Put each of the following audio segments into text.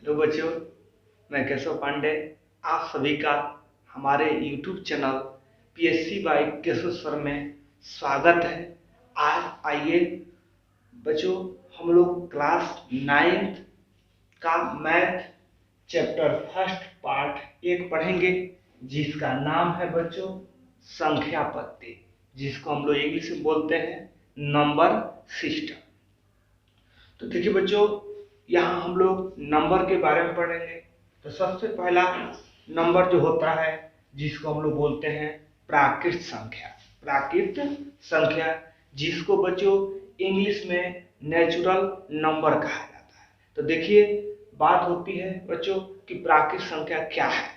तो बच्चों, मैं केशव पांडे आप सभी का हमारे YouTube channel PSC by Keshav sir में स्वागत है। आज आइए बच्चों, हम लोग क्लास 9th का मैथ चैप्टर फर्स्ट पार्ट 1 पढ़ेंगे, जिसका नाम है बच्चों संख्या पद्धति, जिसको हम लोग इंग्लिश में बोलते हैं नंबर सिस्टम। तो देखिए बच्चों, यहाँ हम लोग नंबर के बारे में पढ़ेंगे। तो सबसे पहला नंबर जो होता है, जिसको हम लोग बोलते हैं प्राकृत संख्या। प्राकृत संख्या, जिसको बच्चों इंग्लिश में नेचुरल नंबर कहा जाता है। तो देखिए, बात होती है बच्चों कि प्राकृत संख्या क्या है।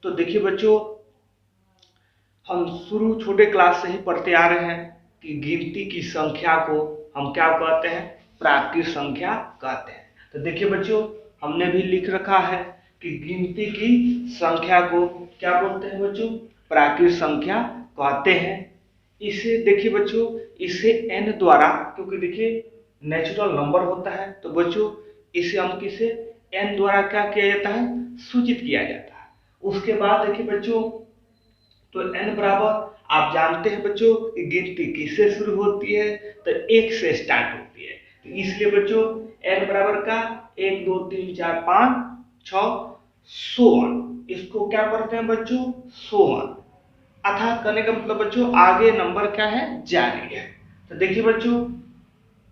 तो देखिए बच्चों, हम शुरू छोटे क्लास से ही पढ़ते आ रहे हैं कि गिनती की संख्या को हम क्या कहते हैं, प्राकृत संख्या कहते हैं। तो देखिए बच्चों, हमने भी लिख रखा है कि गिनती की संख्या को क्या बोलते हैं बच्चों, प्राकृत संख्या कहते हैं। इसे देखिए बच्चों, इसे n द्वारा, क्योंकि देखिए नेचुरल नंबर होता है, तो बच्चों इसे हम किसे n द्वारा क्या किया जाता है, सूचित किया जाता है। उसके बाद देखिए बच्चों, तो n बराबर, आप जानते हैं बच्चों कि गिनती किससे शुरू होती है, तो 1 से स्टार्ट होती है। तो इसलिए बच्चों n बराबर का 1 2 3 4 5 6 100, इसको क्या करते हैं बच्चों, 100 अर्थात करने का मतलब बच्चों आगे नंबर क्या है, जारी है। तो देखिए बच्चों,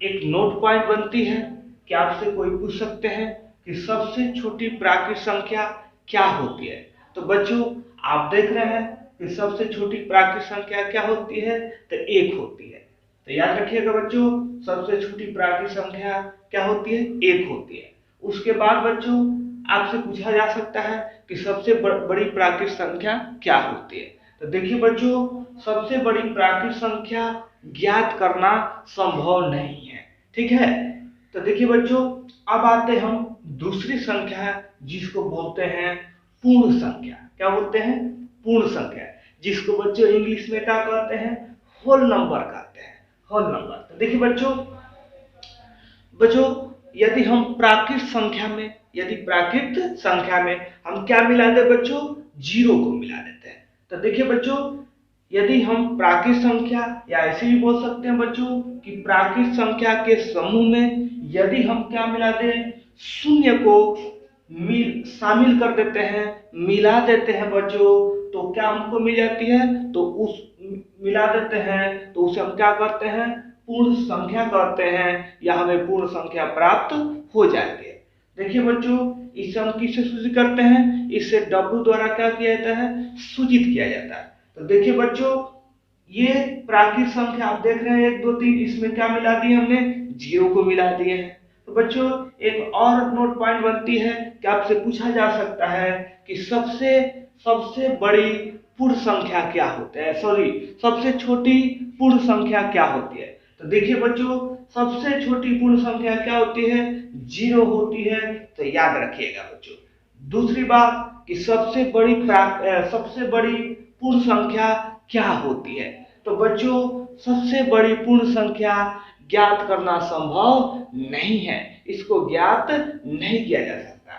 एक नोट पॉइंट बनती है कि आपसे कोई पूछ सकते हैं कि सबसे छोटी प्राकृत संख्या क्या होती है। तो बच्चों आप देख रहे हैं कि सबसे छोटी प्राकृत संख्या क्या होती है, तो 1 होती है। तो याद रखिएगा बच्चों, सबसे छोटी प्राकृत संख्या क्या होती है, 1 होती है। उसके बाद बच्चों आपसे पूछा जा सकता है कि सबसे बड़ी प्राकृत संख्या क्या होती है। तो देखिए बच्चों, सबसे बड़ी प्राकृत संख्या ज्ञात करना संभव नहीं है, ठीक है। तो देखिए बच्चों, अब आते हम दूसरी संख्या, जिसको बोलते हैं पूर्ण संख्या। क्या बोलते हैं, पूर्ण संख्या, जिसको बच्चों इंग्लिश में क्या कहते हैं, होल नंबर कहते हैं, होल नंबर। तो देखिए बच्चों, यदि हम प्राकृत संख्या में, हम क्या मिला दे बच्चों, 0 को मिला देते हैं। तो देखिए बच्चों, यदि हम प्राकृत संख्या, या ऐसे भी बोल सकते हैं बच्चों कि प्राकृत संख्या के समूह में यदि हम क्या मिला दें, 0 को शामिल कर देते हैं, मिला देते हैं बच्चों, तो क्या हमको मिल जाती है, तो उस मिला देते हैं तो उसे हम क्या करते हैं, पूर्ण संख्या कहते हैं, या हमें पूर्ण संख्या प्राप्त हो जाती है। देखिए बच्चों, इसे हम किससे सूचित करते हैं, इसे W द्वारा क्या किया जाता है, सूचित किया जाता है। तो देखिए बच्चों, ये प्राकृत संख्या आप देख रहे हैं 1 2 3, इसमें क्या मिला दिए हमने, 0 को मिला दिए हैं। तो बच्चों एक और नोट पॉइंट बनती है कि आपसे पूछा जा सकता है कि सबसे बड़ी पूर्ण संख्या क्या होती है, सबसे छोटी पूर्ण संख्या क्या होती है। तो देखिए बच्चों, सबसे छोटी पूर्ण संख्या क्या होती है, 0 होती है। तो याद रखिएगा बच्चों। दूसरी बात कि सबसे बड़ी पूर्ण संख्या क्या होती है। तो बच्चों सबसे बड़ी पूर्ण संख्या ज्ञात करना संभव नहीं है, इसको ज्ञात नहीं किया जा सकता।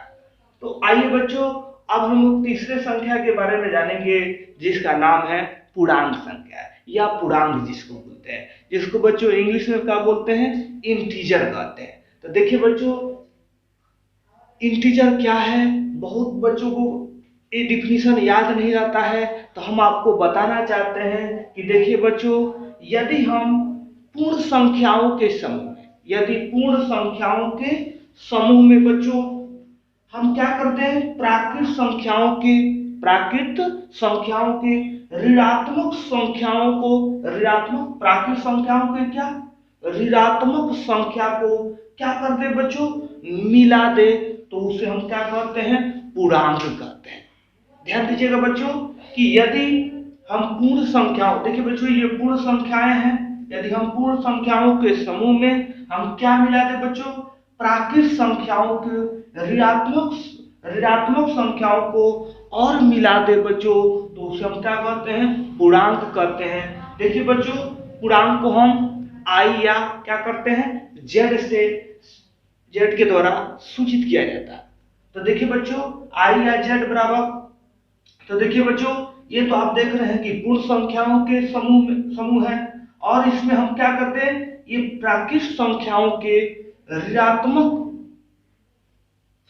तो आइए बच्चों, अब हम लोग तीसरे संख्या के बारे में जानेंगे, जिसका नाम है पूर्णांक संख्या, या पूर्णांक जिसको बोलते हैं, जिसको बच्चों इंग्लिश में क्या बोलते हैं, इंटीजर कहते हैं। तो देखिए बच्चों, इंटीजर क्या है, बहुत बच्चों को ये डिफिनीशन याद नहीं रहता है, तो हम आपको बताना चाहते हैं कि देखिए बच्चों, यदि हम पूर्ण संख्याओं के समूह में बच्चों हम क्या करते हैं, प्राकृत संख्याओं के ऋणात्मक संख्या को क्या कर दे बच्चों, मिला दे, तो उसे हम क्या कहते हैं, पूर्णांक कहते हैं। ध्यान दीजिएगा बच्चों कि यदि हम पूर्ण संख्याओं, देखिए बच्चों ये पूर्ण संख्याएं हैं, यदि हम पूर्ण संख्याओं के समूह में हम क्या मिला दे बच्चों, प्राकृत संख्याओं के ऋणात्मक संख्याओं को और मिला दे बच्चों, तो उसे हम क्या कहते हैं, पूर्णांक कहते हैं। देखिए बच्चों, पूर्णांक को हम I या क्या करते हैं, Z के द्वारा सूचित किया जाता है। तो देखिए बच्चों आई या जेड बराबर, तो देखिए बच्चों ये तो आप देख रहे हैं कि पूर्ण संख्याओं के समूह है, और इसमें हम क्या करते हैं, ये प्राकृत संख्याओं के ऋणात्मक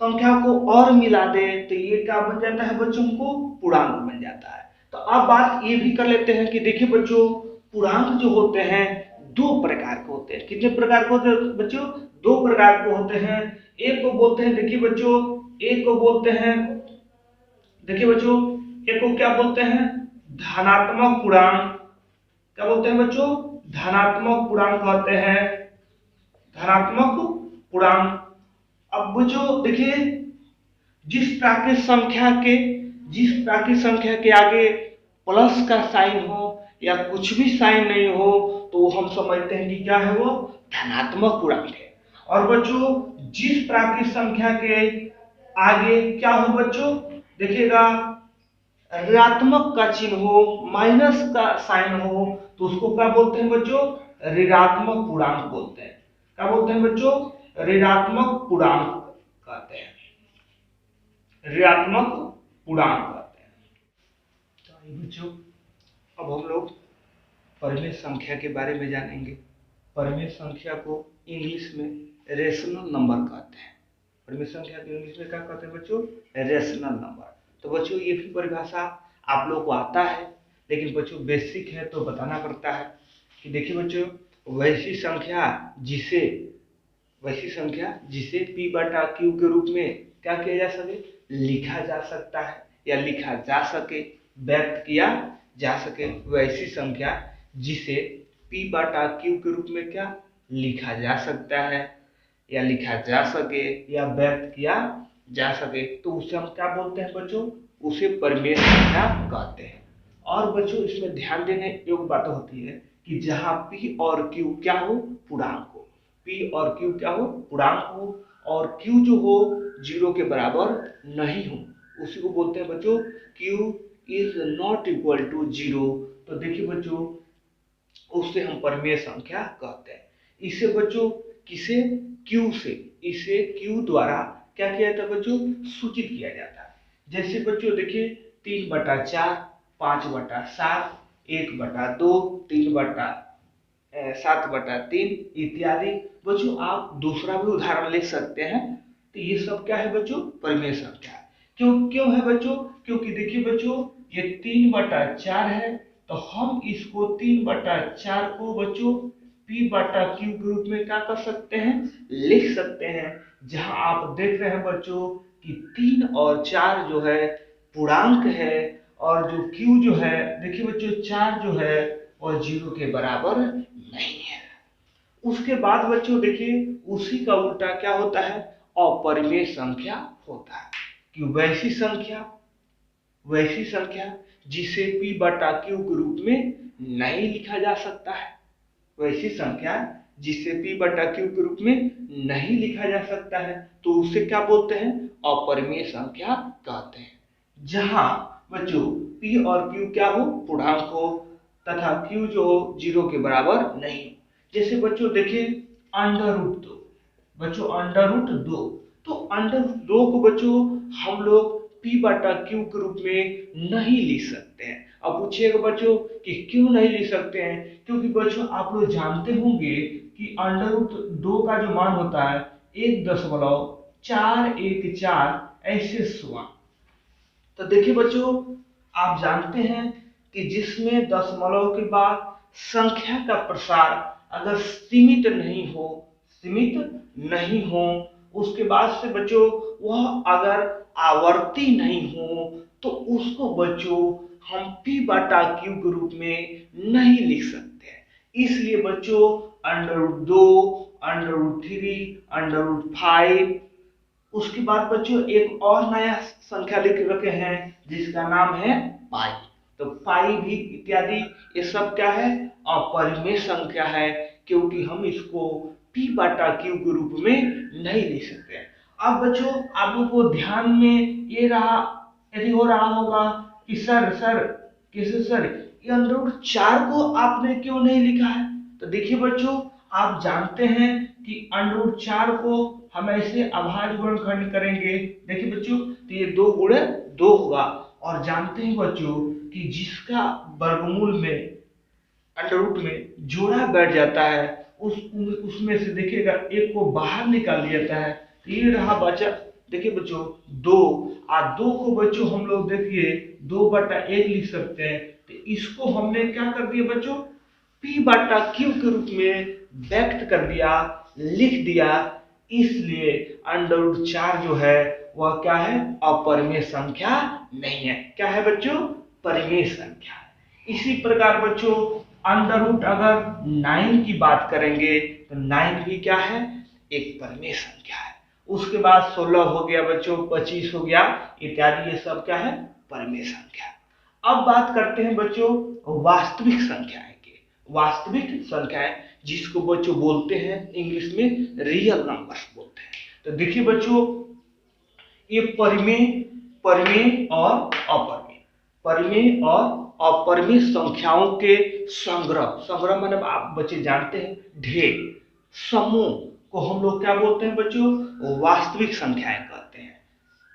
संख्या को और मिला दे तो ये क्या बन जाता है बच्चों को, पूर्णांक बन जाता है। तो अब बात ये भी कर लेते हैं कि देखिए बच्चों पूर्णांक जो होते हैं दो प्रकार के होते हैं। कितने प्रकार के होते हैं बच्चों, दो प्रकार के होते हैं। एक को बोलते हैं, देखिए बच्चों एक को बोलते हैं, देखिए बच्चों एक को क्या बोलते हैं, धनात्मक पूर्णांक। क्या बोलते हैं बच्चों, धनात्मक पूर्णांक कहते हैं, धनात्मक पूर्णांक। अब बच्चों देखिए जिस प्राकृत संख्या के आगे प्लस का साइन हो या कुछ भी साइन नहीं हो तो हम समझते हैं कि क्या है, वो धनात्मक पूर्णांक है। और बच्चों जिस प्राकृत संख्या के आगे क्या हो बच्चों, देखिएगा ऋणात्मक का चिन्ह हो, माइनस का साइन हो, तो उसको क्या बोलते हैं बच्चों, ऋणात्मक पूर्णांक बोलते हैं। क्या बोलते हैं बच्चों, ऋणात्मक पूर्णांक कहते हैं, ऋणात्मक पूर्णांक कहते हैं। तो आइए बच्चों अब हम लोग परिमेय संख्या के बारे में जानेंगे। परिमेय संख्या को इंग्लिश में रेशनल नंबर कहते हैं। परिमेय संख्या को इंग्लिश में क्या कहते हैं बच्चों, रेशनल नंबर। तो बच्चों ये भी परिभाषा आप लोग को आता है, लेकिन बच्चों बेसिक है तो बताना पड़ता है कि देखिए बच्चों वैसी संख्या जिसे p बटा q के रूप में क्या किया जा सके, लिखा जा सकता है या लिखा जा सके, व्यक्त किया जा सके, वैसी संख्या जिसे p बटा q के रूप में क्या लिखा जा सकता है या लिखा जा सके या व्यक्त किया जा सके, तो उसे हम क्या बोलते हैं बच्चों, उसे परिमेय संख्या कहते हैं। और बच्चों इसमें ध्यान देने योग्य बात होती है कि जहां p और q क्या हो, पूर्णांक हो, p और q क्या हो, पूर्णांक हो, और q जो हो 0 के बराबर नहीं हो, उसी को बोलते हैं बच्चों q is not equal to 0। तो देखिए बच्चों उससे हम परिमेय संख्या कहते हैं। इसे बच्चों किसे, इसे q द्वारा क्या किया जाता है बच्चों, सूचित किया जाता है। जैसे बच्चों देखिए 3/4, 5/7, 1/2, 3/7/3 इत्यादि। बच्चों आप दूसरा भी उदाहरण ले सकते हैं। तो ये सब क्या है बच्चों, परिमेय संख्या। क्यों है बच्चों, क्योंकि देखिए बच्चों ये 3/4 है, तो हम इसको 3/4 को बच्चों p बटा q के रूप में क्या कर सकते हैं, लिख सकते हैं। जहां आप देख रहे हैं बच्चों कि 3 और 4 जो है पूर्णांक है, और जो q जो है देखिए बच्चों 4 जो है वह 0 के बराबर नहीं है। उसके बाद बच्चों देखिए उसी का उल्टा क्या होता है, अपरिमेय संख्या होता है। कि वैसी संख्या जिसे p बटा q के रूप में नहीं लिखा जा सकता है, वैसी संख्या जिसे p बटा q के रूप में नहीं लिखा जा सकता है, तो उसे क्या बोलते हैं, अपरिमेय संख्या कहते हैं। जहां बच्चों p और q क्या हो, पूर्णांक हो, तथा q जो हो 0 के बराबर नहीं। जैसे बच्चों देखिए √2, बच्चों √2, तो √2 को बच्चों हम लोग p बटा q के रूप में नहीं लिख सकते हैं। अब पूछिएगा बच्चों कि क्यों नहीं लिख सकते हैं, क्योंकि बच्चों आप लोग जानते होंगे कि √2 का जो मान होता है 1.414 ऐसे सुआ। तो देखिए बच्चों आप जानते हैं कि जिसमें दशमलव के बाद संख्या का प्रसार अगर सीमित नहीं हो, उसके बाद से बच्चों वह अगर आवर्ती नहीं हो, तो उसको बच्चों हम p बटा q के रूप में नहीं लिख सकते हैं। इसलिए बच्चों √2, √3, √5, उसके बाद बच्चों एक और नया संख्या लिख रखे हैं जिसका नाम है पाई। तो पाई भी इत्यादि ये सब क्या है, अपरिमेय संख्या है, क्योंकि हम इसको p बटा q के रूप में नहीं लिख सकते हैं। अब बच्चों आप लोगों को ध्यान में ये यदि हो रहा होगा कि सर ये √4 को आपने क्यों नहीं लिखा है। तो देखिए बच्चों आप जानते हैं कि √4 को हम ऐसे अभाज्य गुणनखंड करेंगे। देखिए बच्चों, तो ये 2 गुणे 2 होगा। और जानते हैं बच्चों कि जिसका वर्गमूल में अंडर रूट में जोड़ा बैठ जाता है उसमें से देखिएगा एक को बाहर निकाल दिया जाता है। तो ये रहा बचा, देखिए बच्चों 2, और 2 को बच्चों हम लोग देखिए 2/1 लिख सकते हैं। तो इसको हमने क्या कर दिया बच्चों, p/q के रूप में व्यक्त कर दिया, लिख दिया। इसलिए अंडर रूट 4 जो है वह क्या है, अपरिमेय संख्या नहीं है। क्या है बच्चों, परिमेय संख्या। इसी प्रकार बच्चों अंडर रूट अगर 9 की बात करेंगे तो 9 भी क्या है, एक परिमेय संख्या है। उसके बाद 16 हो गया बच्चों, 25 हो गया इत्यादि, ये सब क्या है, परिमेय संख्या। अब बात करते हैं बच्चों वास्तविक संख्याएं की। वास्तविक संख्याएं जिसको बच्चों बोलते हैं इंग्लिश में रियल नंबर्स बोलते हैं। तो देखिए बच्चों ये परिमेय, परिमेय और अपरिमेय, परिमेय और अपरिमेय संख्याओं के संग्रह, संग्रह मतलब आप बच्चे जानते हैं ढेर, समूह को हम लोग क्या बोलते हैं बच्चों, वास्तविक संख्याएं कहते हैं।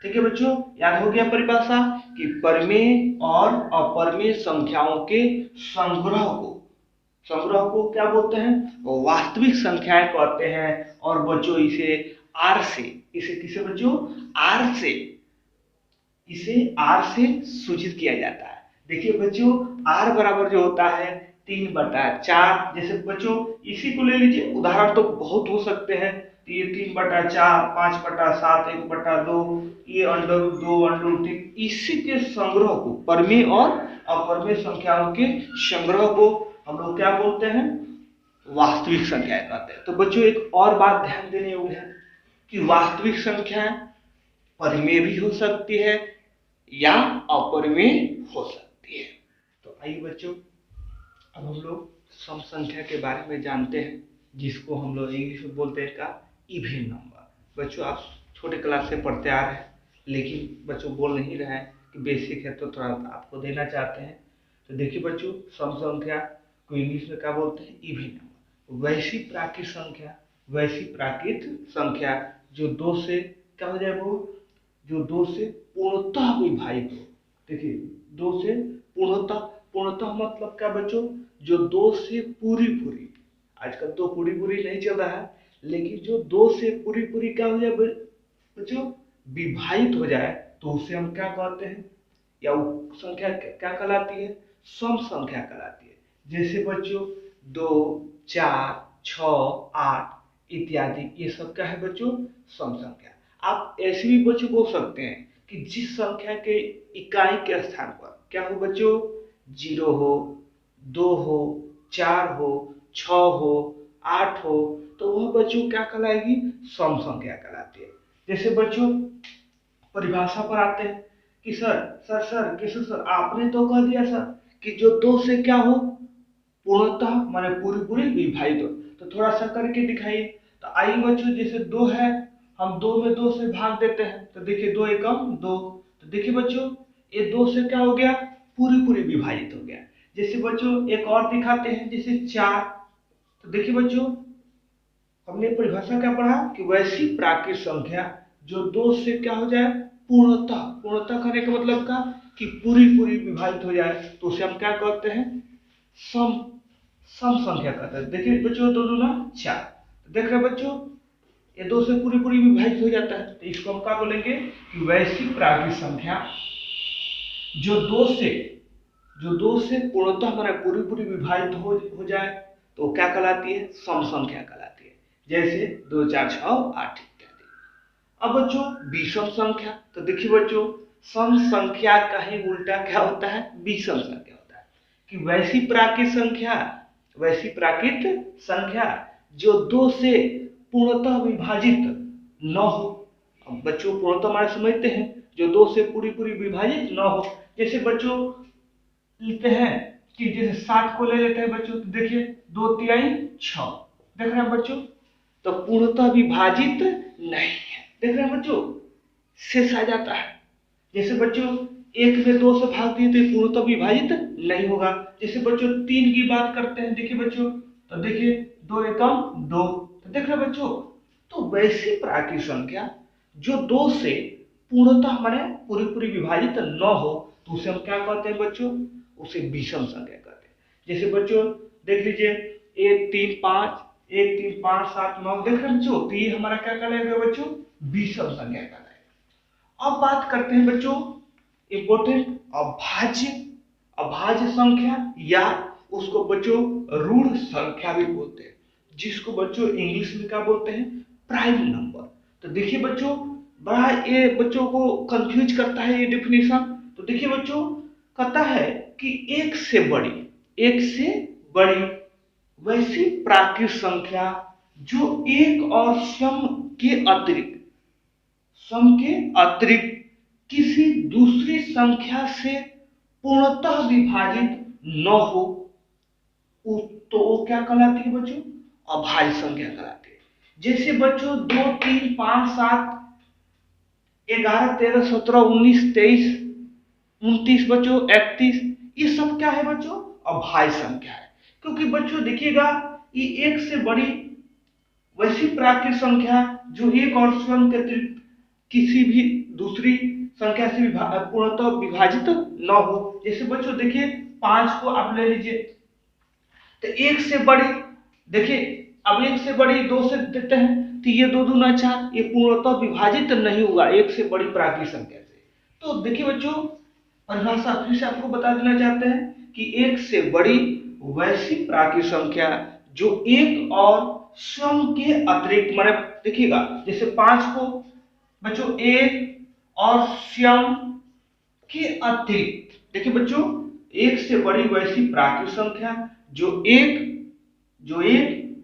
ठीक है बच्चों, याद हो गया परिभाषा कि परिमेय और अपरिमेय संख्याओं के संग्रह को क्या बोलते हैं, वास्तविक संख्याएं कहते हैं। और बच्चों इसे आर से, इसे किसे बच्चों, आर से, इसे आर से सूचित किया जाता है। देखिए बच्चों आर बराबर जो होता है 3/4। जैसे बच्चों इसी को ले लीजिए, उदाहरण तो बहुत हो सकते हैं। तो ये 3/4, 5/7, 1/2, ये अंडर रूट 2, अंडर रूट 3, इसी के संग्रह को, परिमेय और अपरिमेय संख्याओं के संग्रह को हम लोग क्या बोलते हैं, वास्तविक संख्याएं कहते हैं। तो बच्चों एक और बात ध्यान देने योग्य है कि वास्तविक संख्याएं परिमेय भी हो सकती है या अपरिमेय हो सकती है। तो आइए बच्चों अब हम लोग सम संख्या के बारे में जानते हैं, जिसको हम लोग इंग्लिश में बोलते हैं का इवन नंबर। बच्चों आप छोटे क्लास से पढ़ते आ रहे हैं, लेकिन बच्चों बोल नहीं रहे हैं कि बेसिक है, तो थोड़ा आपको देना चाहते हैं। तो देखिए बच्चों सम संख्या को इंग्लिश में क्या बोलते हैं, इवन नंबर। वैसी प्राकृत संख्या, वैसी प्राकृत संख्या जो 2 से क्या हो जाए, वो जो 2 से पूर्णतः विभाजित हो। देखिए 2 से पूर्णतः, पूर्णतः मतलब क्या बच्चों, जो 2 से पूरी, आजकल तो पूरी नहीं चल रहा है, लेकिन जो 2 से पूरी क्या हो जाए बच्चों, विभाजित हो जाए, तो उसे हम क्या कहते हैं, या वो संख्या क्या कहलाती है, सम संख्या कहलाती है। जैसे बच्चों 2, 4, 6, 8 इत्यादि, ये सब क्या है बच्चों, सम संख्या। आप ऐसे भी बच्चों बोल सकते हैं कि जिस संख्या के इकाई के स्थान पर क्या हो बच्चों, 0 हो, 2 हो, 4 हो, 6 हो, 8 हो, तो वह बच्चों क्या कहलाएगी, सम संख्या कहलाती है। जैसे बच्चों परिभाषा पर आते हैं कि सर केशव सर आपने तो कह दिया सर कि जो 2 से क्या हो, पूर्णतः माने पूरी विभाजित हो, तो थोड़ा सा करके दिखाइए। तो आइए बच्चों जैसे 2 है, हम 2 में 2 से भाग देते हैं, तो देखिए 2 एकम 2। तो देखिए बच्चों ये 2 से क्या हो गया, पूरी विभाजित हो गया। जैसे बच्चों एक और दिखाते हैं, जैसे 4। तो देखिए बच्चों हमने परिभाषा क्या पढ़ा कि वैसी प्राकृत संख्या जो 2 से क्या हो जाए, पूर्णतः करने का मतलब का कि पूरी विभाजित हो जाए, तो उसे हम क्या कहते हैं, सम संख्या कहते हैं। देखिए बच्चों 2 दूना 4, देख रहे हैं बच्चों ये 2 से पूरी विभाजित हो जाता है, तो इसको हम क्या बोलेंगे कि वैसी प्राकृत संख्या जो 2 से पूर्णतः माने पूरी विभाजित हो जाए, तो क्या कहलाती है, सम संख्या कहलाती है। जैसे 2, 4, 6, 8 इत्यादि। अब बच्चों विषम संख्या, तो देखिए बच्चों सम संख्या का ही उल्टा क्या होता है, विषम संख्या होता है। कि वैसी प्राकृत संख्या जो 2 से पूर्णतः विभाजित न हो। अब बच्चों पूर्णतः हमारे समझते हैं जो 2 से पूरी विभाजित न हो। जैसे बच्चों लिखते हैं कि जैसे 60 को ले लेते हैं बच्चों, तो देखिए 2 तिहाई 6, देख रहे हैं बच्चों, तो पूर्णतः विभाजित नहीं है, देख रहे हैं बच्चों, शेष आ जाता है। जैसे बच्चों 1 में 2 से भाग दिए तो पूर्णतः विभाजित नहीं होगा। जैसे बच्चों 3 की बात करते हैं, देखिए बच्चों, तो देखिए 2 एकम 2, तो देख रहे हैं बच्चों तो वैसी प्राकृत संख्या जो 2 से पूर्णतः माने पूरी पूरी विभाजित न हो तो उसे हम क्या कहते हैं बच्चों, उसे विषम संख्या कहते हैं। जैसे बच्चों देख लीजिए 1 3 5 1 3 5 7 9 देख रहे हैं बच्चों, तो ये हमारा क्या कहलाएगा बच्चों, विषम संख्या कहलाएगा। अब बात करते हैं बच्चों इंपोर्टेंट अभाज्य संख्या या उसको बच्चों ऋण संख्या भी बोलते हैं, जिसको बच्चों इंग्लिश में क्या बोलते हैं, प्राइम नंबर। तो देखिए बच्चों बड़ा ये बच्चों को कंफ्यूज करता है ये डेफिनेशन। तो देखिए बच्चों कहता है कि एक से बड़ी वैसी प्राकृत संख्या जो एक और सम के अतिरिक्त किसी दूसरी संख्या से पूर्णतः विभाजित न हो तो वो क्या कहलाती है बच्चों, अभाज्य संख्या कहलाती है। जैसे बच्चों 2 3 5 7 11 13 17 19 23 29 बच्चों 31 ये सब क्या है बच्चों, अभाज्य संख्या है। क्योंकि बच्चों देखिएगा ये एक से बड़ी वैसी प्राकृत संख्या जो एक और स्वयं के अतिरिक्त किसी भी दूसरी संख्या से पूर्णतः विभाजित न हो। जैसे बच्चों देखिए 5 को आप ले लीजिए, तो एक से बड़ी देखिए अब एक से बड़ी 2 से देते हैं तो ये 2 दूना 4, ये पूर्णतः विभाजित नहीं होगा एक से बड़ी प्राकृत संख्या से। तो देखिए बच्चों परिभाषा फिर से आपको बता देना चाहते हैं कि एक से बड़ी वैसी प्राकृत संख्या जो एक और स्वयं के अतिरिक्त माने देखिएगा जैसे 5 को बच्चों एक और स्वयं के अतिरिक्त, देखिए बच्चों एक से बड़ी वैसी प्राकृत संख्या जो एक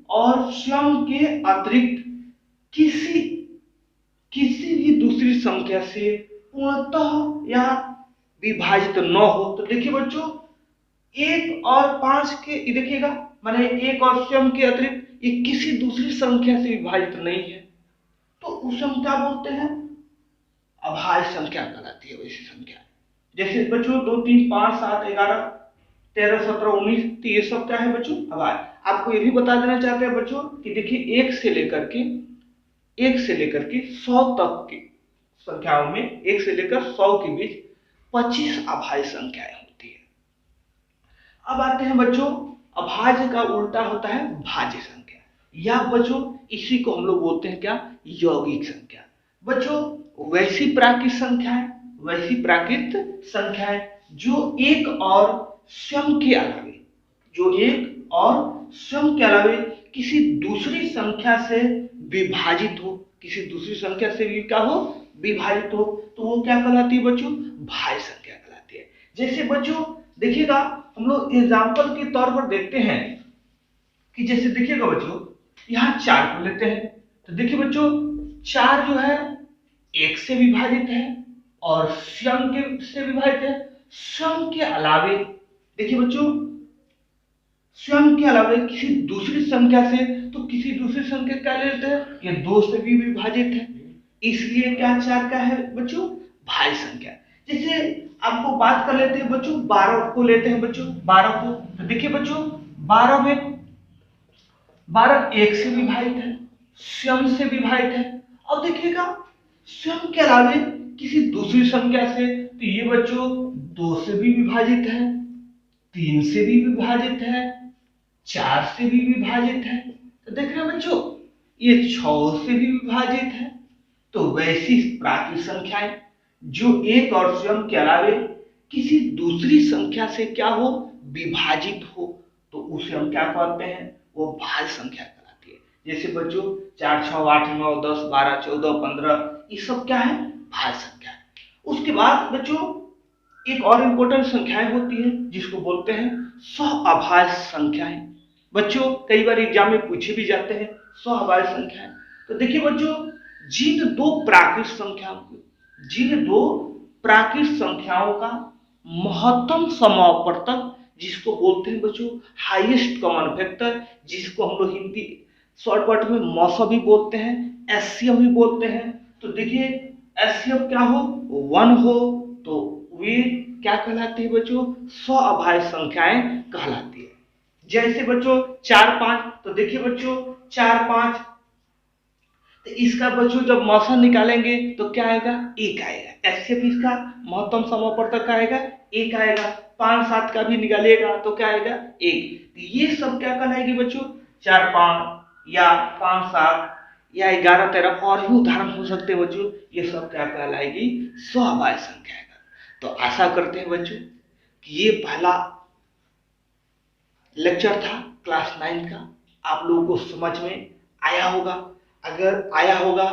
और स्वयं के अतिरिक्त किसी भी दूसरी संख्या से पूर्णतः या विभाजित न हो। तो देखिए बच्चों 1 और 5 के देखिएगा माने एक और स्वयं के अतिरिक्त ये किसी दूसरी संख्या से विभाजित नहीं है, तो उसे हम क्या बोलते हैं, अभाज्य संख्या कहलाती है वैसी संख्या। जैसे बच्चों 2 3 5 7 11 13 17 19 तो ये सब क्या है बच्चों, अभाज्य। आपको ये भी बता देना चाहते हैं बच्चों कि देखिए 1 से लेकर के 100 तक की संख्याओं में 1 से लेकर 100 के बीच 25 अभाज्य संख्याएं होती है। अब आते हैं बच्चों अभाज्य का उल्टा होता है भाज्य संख्या, या बच्चों इसी को हम लोग बोलते हैं क्या, यौगिक संख्या। बच्चों वैसी प्राकृत संख्याएं जो एक और स्वयं के अलावे किसी दूसरी संख्या से विभाजित हो, भी क्या हो, विभाजित हो, तो वो क्या कहलाती है बच्चों, भाज्य संख्या कहलाती है। जैसे बच्चों देखिएगा हम लोग एग्जाम्पल के तौर पर देखते हैं कि जैसे देखिएगा बच्चों यहाँ 4 को लेते हैं, तो देखिए बच्चों 4 जो है 1 से विभाजित है और स्वयं से विभाजित है। स्वयं के अलावे देखिए बच्चों स्वयं के अलावे किसी दूसरी संख्या से, तो किसी दूसरी संख्या क्या लेते हैं, ये 2 से भी विभाजित है, इसलिए क्या 4 का है बच्चों, भाज्य संख्या। जैसे आपको बात कर लेते हैं बच्चों 12 को लेते हैं बच्चों 12 को, तो देखिए बच्चों 12 में 12 1 से विभाजित है, स्वयं से विभाजित है। अब देखिएगा स्वयं के अलावे किसी दूसरी संख्या से, तो ये बच्चों 2 से भी विभाजित है, 3 से भी विभाजित है, 4 से भी विभाजित है। तो देख रहे हैं बच्चों ये 6 से भी विभाजित है। तो वैसी प्राकृत संख्याएं जो एक और स्वयं के अलावे किसी दूसरी संख्या से क्या हो, विभाजित हो, तो उसे हम क्या कहते हैं, वो भाज्य संख्या कहलाती है। जैसे बच्चों 4 6 8 9 10 12 14 15 ये सब क्या है, भाज्य संख्या है। उसके बाद बच्चों एक और इंपॉर्टेंट संख्याएं होती है जिसको बोलते हैं सह-अभाज्य संख्याएं। बच्चों कई बार एग्जाम में पूछे भी जाते हैं सह-अभाज्य संख्याएं। तो देखिए बच्चों जिन दो प्राकृत संख्याओं का महत्तम समापवर्तक जिसको बोलते हैं बच्चों हाईएस्ट कॉमन फैक्टर, जिसको हम लोग हिंदी शॉर्टकट में मौसा भी बोलते हैं, एचसीएफ भी बोलते हैं। तो देखिए एचसीएफ क्या हो, 1 हो, तो वे क्या कहलाती है बच्चों, सह-अभाज्य संख्याएं कहलाती है। जैसे बच्चों 4 5, तो देखिए बच्चों 4 5 तो इसका बच्चों जब मौसम निकालेंगे तो क्या आएगा, एक आएगा। एचसीएफ इसका महत्तम समापवर्तक आएगा, एक आएगा। 5 7 का भी निकालिएगा तो क्या आएगा, एक। तो ये सब क्या कहलाएगी बच्चों, 4 5 या 5 7 या 11 13 और भी उदाहरण हो सकते हैं बच्चों। ये सब क्या कहलाएगी, स्वाभाविक संख्या है। तो आशा करते हैं बच्चों कि ये पहला लेक्चर था क्लास 9 का, आप लोगों को समझ में आया होगा। अगर आया होगा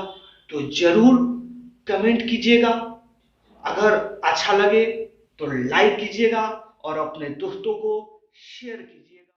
तो जरूर कमेंट कीजिएगा, अगर अच्छा लगे तो लाइक कीजिएगा और अपने दोस्तों को शेयर कीजिए।